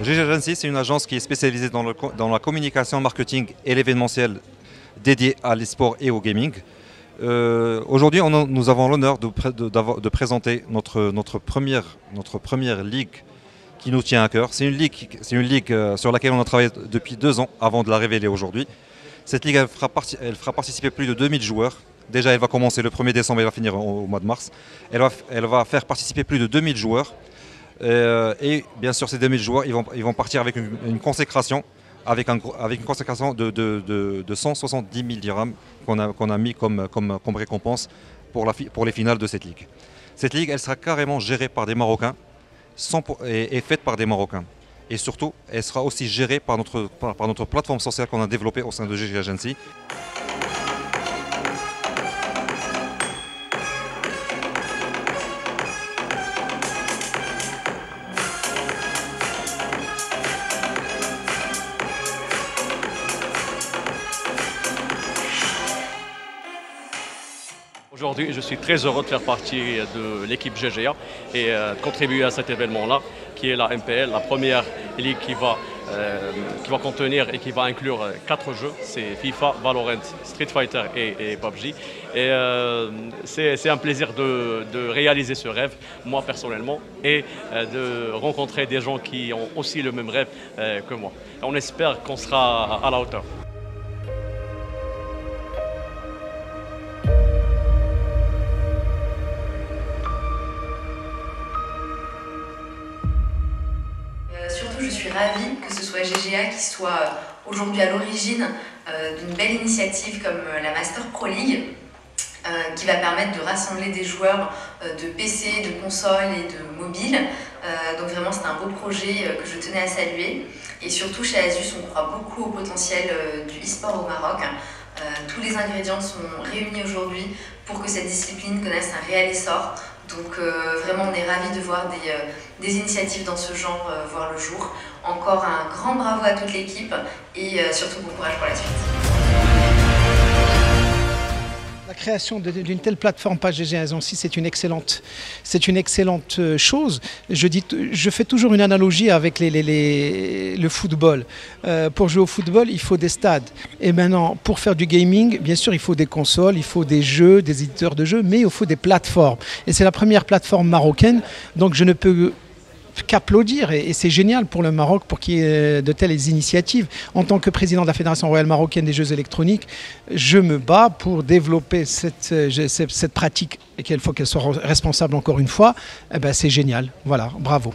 GG Agency, c'est une agence qui est spécialisée dans la communication, marketing et l'événementiel dédié à l'e-sport et au gaming. Aujourd'hui, nous avons l'honneur de présenter notre première ligue qui nous tient à cœur. C'est une ligue sur laquelle on a travaillé depuis 2 ans avant de la révéler aujourd'hui. Cette ligue, elle fera participer plus de 2000 joueurs. Déjà, elle va commencer le 1er décembre et elle va finir au mois de mars. Elle va faire participer plus de 2000 joueurs. Et bien sûr, ces 2000 joueurs, ils vont partir avec une consécration, avec une consécration de 170 000 dirhams qu'on a mis comme récompense pour les finales de cette ligue. Cette ligue, elle sera carrément gérée par des Marocains et faite par des Marocains. Et surtout, elle sera aussi gérée par notre plateforme sociale qu'on a développée au sein de GG Agency. Aujourd'hui, je suis très heureux de faire partie de l'équipe GGA et de contribuer à cet événement-là, qui est la MPL, la première ligue qui va contenir et qui va inclure 4 jeux. C'est FIFA, Valorant, Street Fighter et PUBG. Et c'est un plaisir de réaliser ce rêve, moi personnellement, et de rencontrer des gens qui ont aussi le même rêve que moi. On espère qu'on sera à la hauteur. Surtout, je suis ravie que ce soit GGA qui soit aujourd'hui à l'origine d'une belle initiative comme la Master Pro League, qui va permettre de rassembler des joueurs de PC, de consoles et de mobiles. Donc vraiment, c'est un beau projet que je tenais à saluer. Et surtout, chez Asus, on croit beaucoup au potentiel du e-sport au Maroc. Tous les ingrédients sont réunis aujourd'hui pour que cette discipline connaisse un réel essor. Donc vraiment, on est ravis de voir des initiatives dans ce genre voir le jour. Encore un grand bravo à toute l'équipe et surtout bon courage pour la suite. La création d'une telle plateforme par GG Agency, c'est une excellente chose. Je fais toujours une analogie avec le football. Pour jouer au football, il faut des stades. Et maintenant, pour faire du gaming, bien sûr, il faut des consoles, il faut des jeux, des éditeurs de jeux, mais il faut des plateformes. Et c'est la première plateforme marocaine, donc je ne peux qu'applaudir et c'est génial pour le Maroc pour qu'il y ait de telles initiatives. En tant que président de la Fédération royale marocaine des jeux électroniques, je me bats pour développer cette pratique et qu'il faut qu'elle soit responsable encore une fois. Eh ben, c'est génial. Voilà, bravo.